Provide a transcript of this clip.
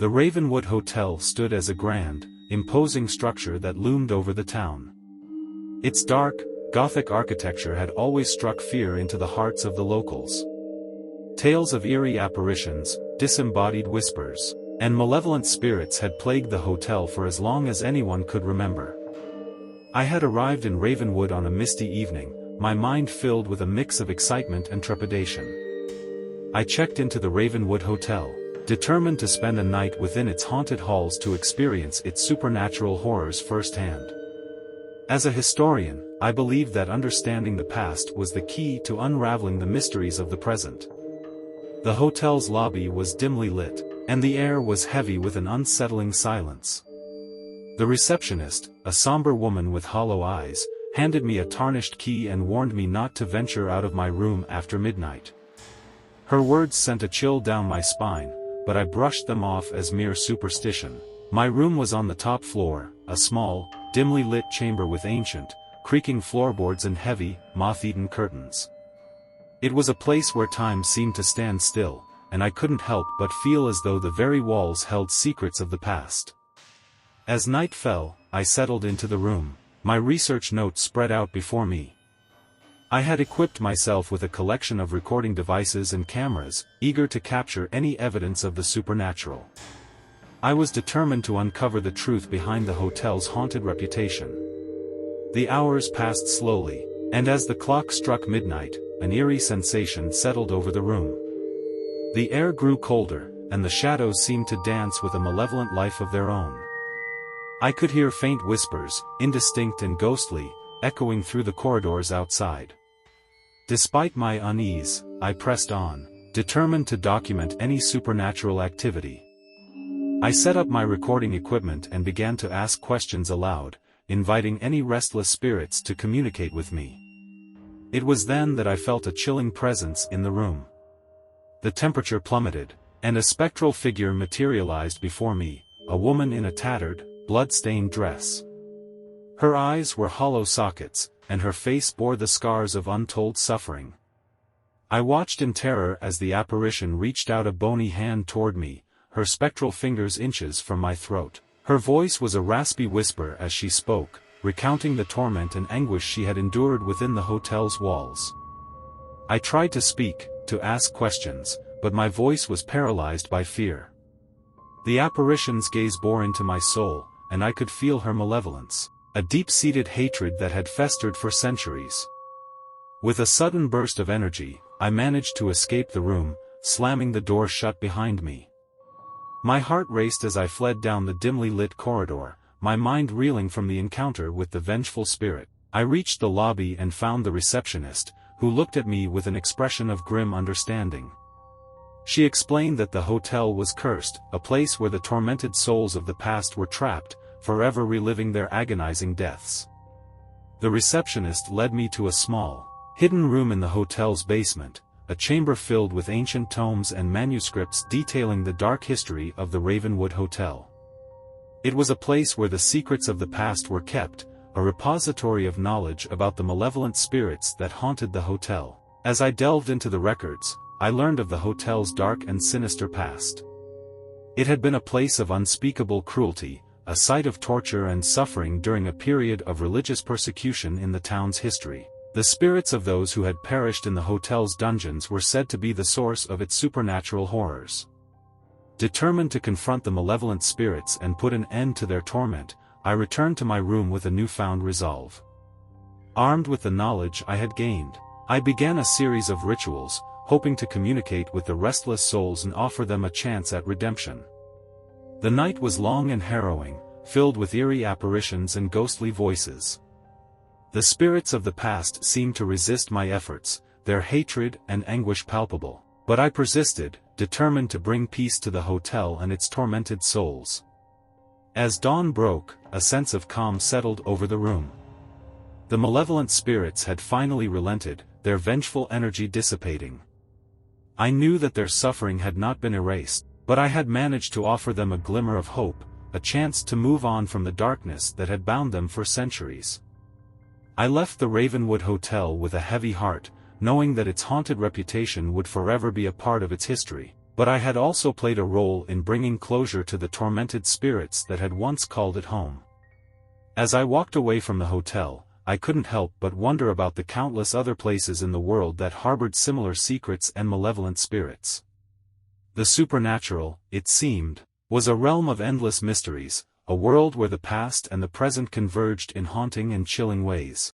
The Ravenwood Hotel stood as a grand, imposing structure that loomed over the town. Its dark, Gothic architecture had always struck fear into the hearts of the locals. Tales of eerie apparitions, disembodied whispers, and malevolent spirits had plagued the hotel for as long as anyone could remember. I had arrived in Ravenwood on a misty evening, my mind filled with a mix of excitement and trepidation. I checked into the Ravenwood Hotel, determined to spend a night within its haunted halls to experience its supernatural horrors firsthand. As a historian, I believed that understanding the past was the key to unraveling the mysteries of the present. The hotel's lobby was dimly lit, and the air was heavy with an unsettling silence. The receptionist, a somber woman with hollow eyes, handed me a tarnished key and warned me not to venture out of my room after midnight. Her words sent a chill down my spine, but I brushed them off as mere superstition. My room was on the top floor, a small, dimly lit chamber with ancient, creaking floorboards and heavy, moth-eaten curtains. It was a place where time seemed to stand still, and I couldn't help but feel as though the very walls held secrets of the past. As night fell, I settled into the room, my research notes spread out before me. I had equipped myself with a collection of recording devices and cameras, eager to capture any evidence of the supernatural. I was determined to uncover the truth behind the hotel's haunted reputation. The hours passed slowly, and as the clock struck midnight, an eerie sensation settled over the room. The air grew colder, and the shadows seemed to dance with a malevolent life of their own. I could hear faint whispers, indistinct and ghostly, echoing through the corridors outside. Despite my unease, I pressed on, determined to document any supernatural activity. I set up my recording equipment and began to ask questions aloud, inviting any restless spirits to communicate with me. It was then that I felt a chilling presence in the room. The temperature plummeted, and a spectral figure materialized before me, a woman in a tattered, blood-stained dress. Her eyes were hollow sockets, and her face bore the scars of untold suffering. I watched in terror as the apparition reached out a bony hand toward me, her spectral fingers inches from my throat. Her voice was a raspy whisper as she spoke, recounting the torment and anguish she had endured within the hotel's walls. I tried to speak, to ask questions, but my voice was paralyzed by fear. The apparition's gaze bore into my soul, and I could feel her malevolence, a deep-seated hatred that had festered for centuries. With a sudden burst of energy, I managed to escape the room, slamming the door shut behind me. My heart raced as I fled down the dimly lit corridor, my mind reeling from the encounter with the vengeful spirit. I reached the lobby and found the receptionist, who looked at me with an expression of grim understanding. She explained that the hotel was cursed, a place where the tormented souls of the past were trapped, forever reliving their agonizing deaths. The receptionist led me to a small, hidden room in the hotel's basement, a chamber filled with ancient tomes and manuscripts detailing the dark history of the Ravenwood Hotel. It was a place where the secrets of the past were kept, a repository of knowledge about the malevolent spirits that haunted the hotel. As I delved into the records, I learned of the hotel's dark and sinister past. It had been a place of unspeakable cruelty, a site of torture and suffering during a period of religious persecution in the town's history. The spirits of those who had perished in the hotel's dungeons were said to be the source of its supernatural horrors. Determined to confront the malevolent spirits and put an end to their torment, I returned to my room with a newfound resolve. Armed with the knowledge I had gained, I began a series of rituals, hoping to communicate with the restless souls and offer them a chance at redemption. The night was long and harrowing, filled with eerie apparitions and ghostly voices. The spirits of the past seemed to resist my efforts, their hatred and anguish palpable, but I persisted, determined to bring peace to the hotel and its tormented souls. As dawn broke, a sense of calm settled over the room. The malevolent spirits had finally relented, their vengeful energy dissipating. I knew that their suffering had not been erased, but I had managed to offer them a glimmer of hope, a chance to move on from the darkness that had bound them for centuries. I left the Ravenwood Hotel with a heavy heart, knowing that its haunted reputation would forever be a part of its history. But I had also played a role in bringing closure to the tormented spirits that had once called it home. As I walked away from the hotel, I couldn't help but wonder about the countless other places in the world that harbored similar secrets and malevolent spirits. The supernatural, it seemed, was a realm of endless mysteries, a world where the past and the present converged in haunting and chilling ways.